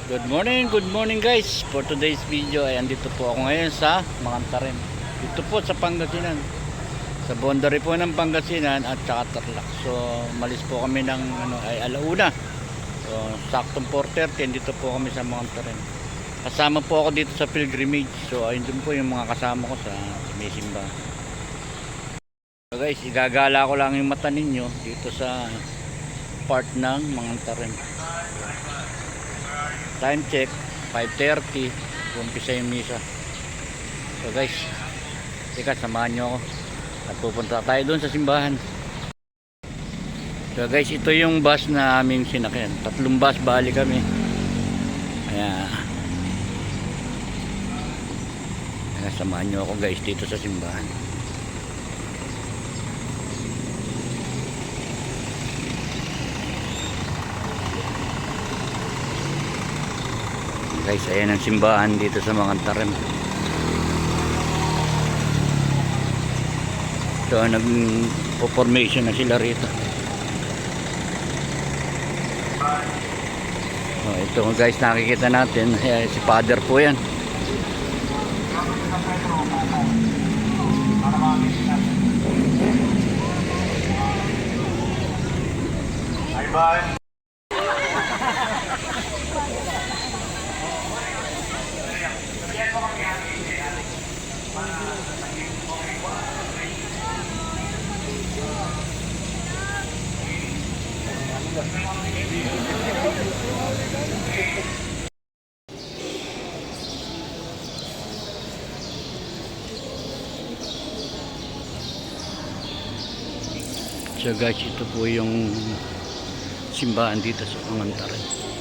Good morning guys. For today's video ay andito po ako ngayon sa Mangantarim. Dito po sa Pangasinan. Sa boundary po ng Pangasinan at saka Tarlac. So, malis po kami ng alauna. So, saktong 4:30 dito po kami sa Mangantarim. Kasama po ako dito sa pilgrimage. So, ayun din po yung mga kasama ko sa may simbahan. So guys, igagala ko lang yung mata ninyo dito sa part ng Mangantarim. Time check 5:30, umpisa yung misa. So guys, teka, samahan nyo ako at pupunta tayo doon sa simbahan. So guys, ito yung bus na aming sinakyan. 3 bus bali kami. Kaya samahan nyo ako guys dito sa simbahan. Guys, ayan ang simbahan dito sa Mangantarim. So, nag-formation na sila rito. So, ito guys, nakikita natin, si Father po yan. Bye. So guys, ito po yung simbahan dito sa Mangantarim.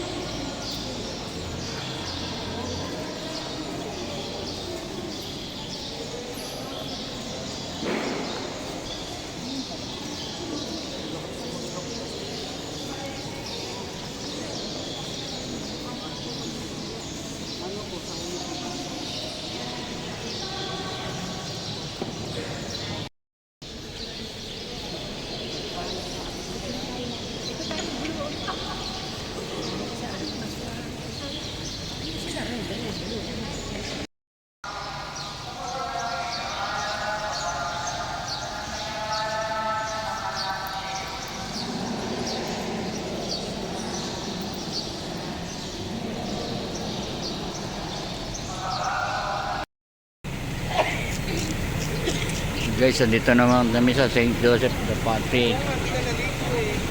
Guys, andito naman kami sa St. Joseph the Patrick.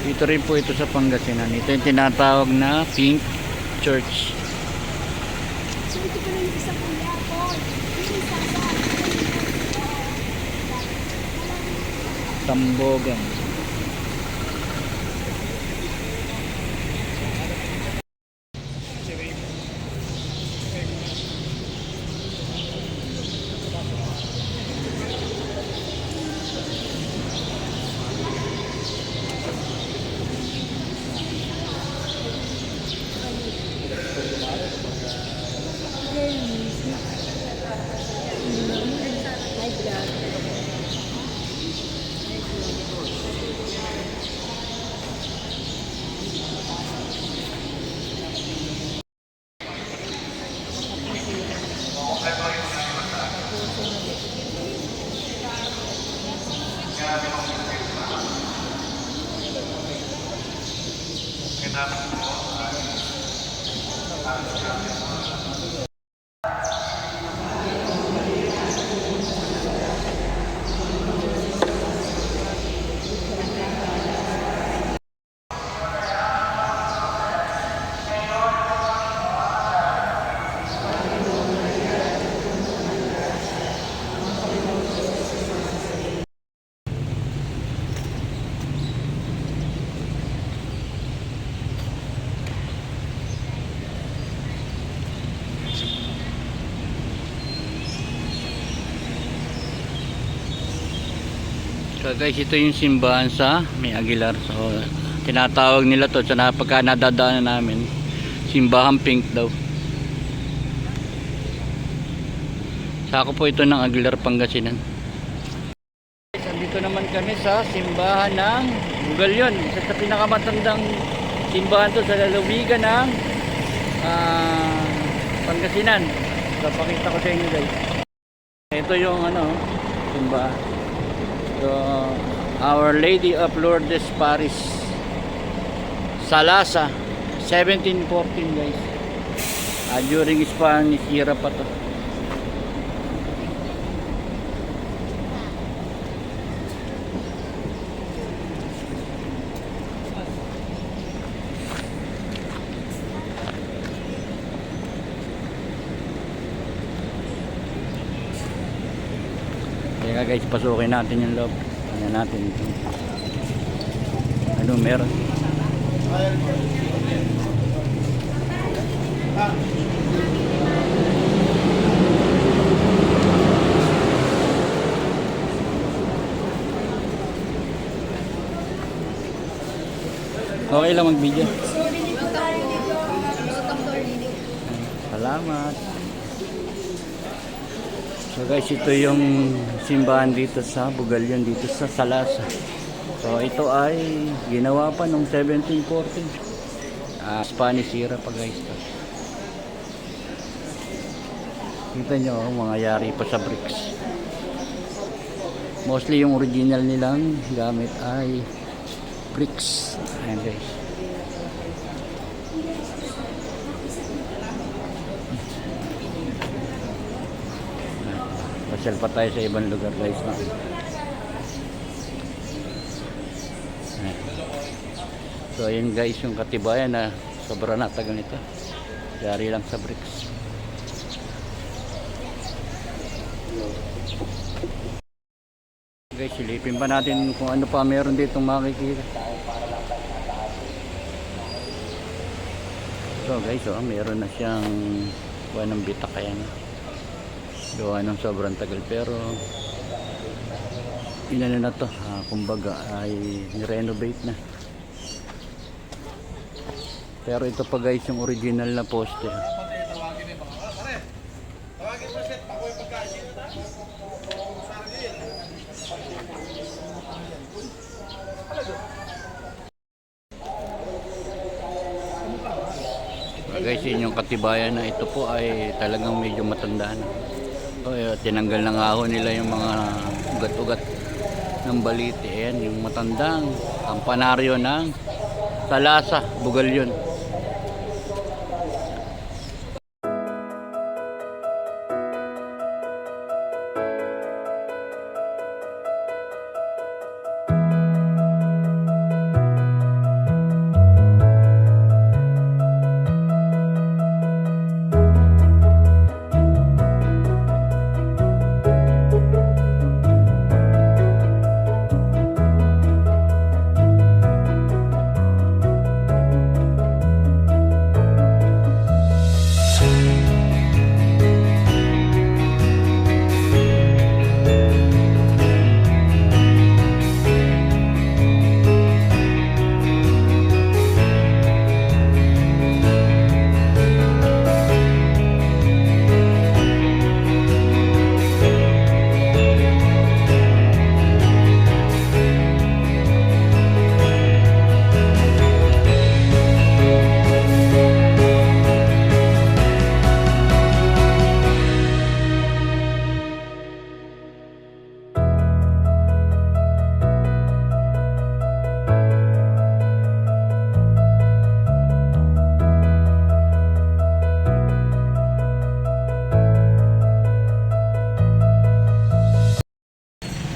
Dito rin po ito sa Pangasinan. Ito yung tinatawag na Pink Church. So, ito pa yung isa kuya po. Tambogan. So guys, ito yung simbahan sa May Aguilar. So tinatawag nila to sa napagka nadadaanan namin, simbahan Pink daw. Sako po ito ng Aguilar, Pangasinan. Dito naman kami sa simbahan ng Bugalyon. Isa sa pinakamatandang simbahan to sa lalawigan ng Pangasinan. So pakita ko sa inyo guys. Ito yung simbahan. So Our Lady of Lourdes Parish, Salasa, 1714 guys. During Spanish era pa to. Kaya guys, pasukin natin yung loob. Tingnan natin ito. Ano meron? Okay lang mag-video. Salamat. So guys, ito yung simbahan dito sa Bugalyon, dito sa Salasa. So ito ay ginawa pa noong 1714. Spanish era pa guys to. Kita nyo, mga yari pa sa bricks. Mostly yung original nilang gamit ay bricks. Ayan guys. Pasyal pa tayo sa ibang lugar guys na. So ayun guys yung katibayan na sobra na tagal nito. Yari lang sa bricks. Guys, silipin pa natin kung ano pa meron dito makikita. So guys, meron na siyang kuha ng bitak kaya na. Gawa ng sobrang tagal pero inano na to, kumbaga ay renovate na. Pero ito pa guys yung original na poster. Guys, yun yung katibayan na ito po ay talagang medyo matanda na. Tinanggal na nga ho nila yung mga ugat-ugat ng balite. Ayan, yung matandang kampanaryo ng Salasa, Bugalyon.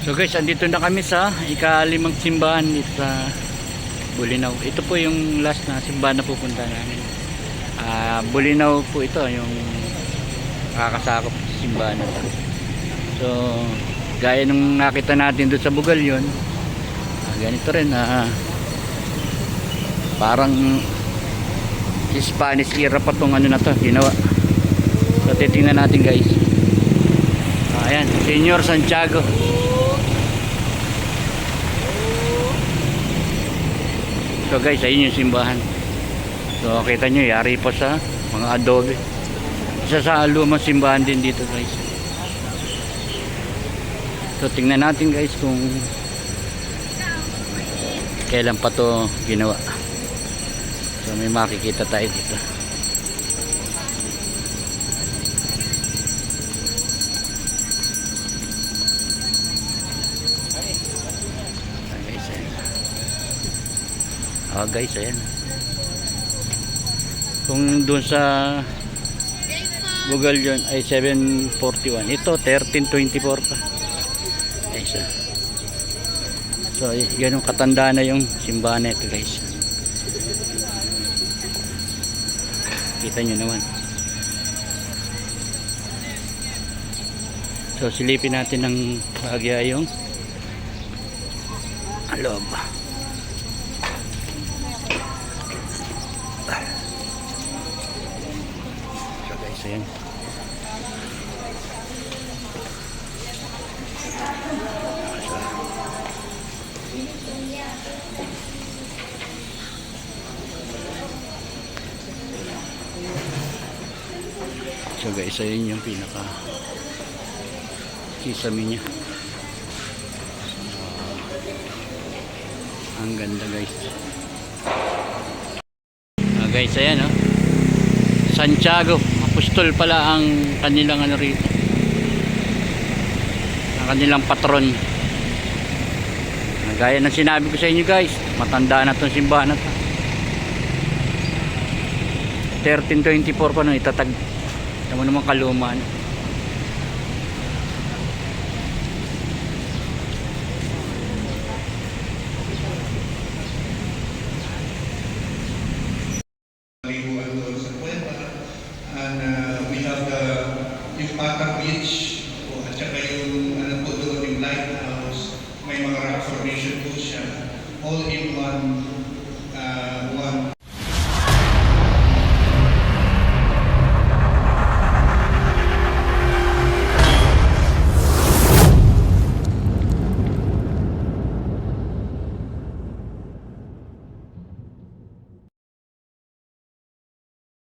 So guys, andito na kami sa ika-5 simbahan dito sa Bulinaw. Ito po yung last na simbahan na pupunta namin. Bulinaw po ito, yung kakasakop simbahan na ito. So, gaya nung nakita natin doon sa Bugalyon, ganito rin, parang Spanish era pa tong ano na to, ginawa. So, titingnan natin guys. Ayan, Senyor Santiago. So guys, ayun yung simbahan. So kita nyo, yari pa sa mga adobe. Isa sa lumang simbahan din dito guys. So tingnan natin guys kung kailan pa to ginawa. So may makikita tayo dito. Guys, ayan. Kung doon sa Google yun ay 741. Ito 1324 pa. Guys, so ganun katanda na yung simbahan na ito, guys. Kita nyo naman. So silipin natin ng bahagya yung loob. So guys, ayan. So guys, ayun yung pinaka kisame niya. Ang ganda, guys. Guys, ayan, oh. Santiago Apostol pala ang kanilang ano rito. Ang kanilang patron. Gaya ng sinabi ko sa inyo, guys, matanda na 'tong simbahan na 'to. 1324 pa nung itatag. Tama naman kaluman. Libuan doon sa Cuenca. And we have yung Patar Beach at saka yung ano po doon yung lighthouse. May mga rock formation po siya. All in one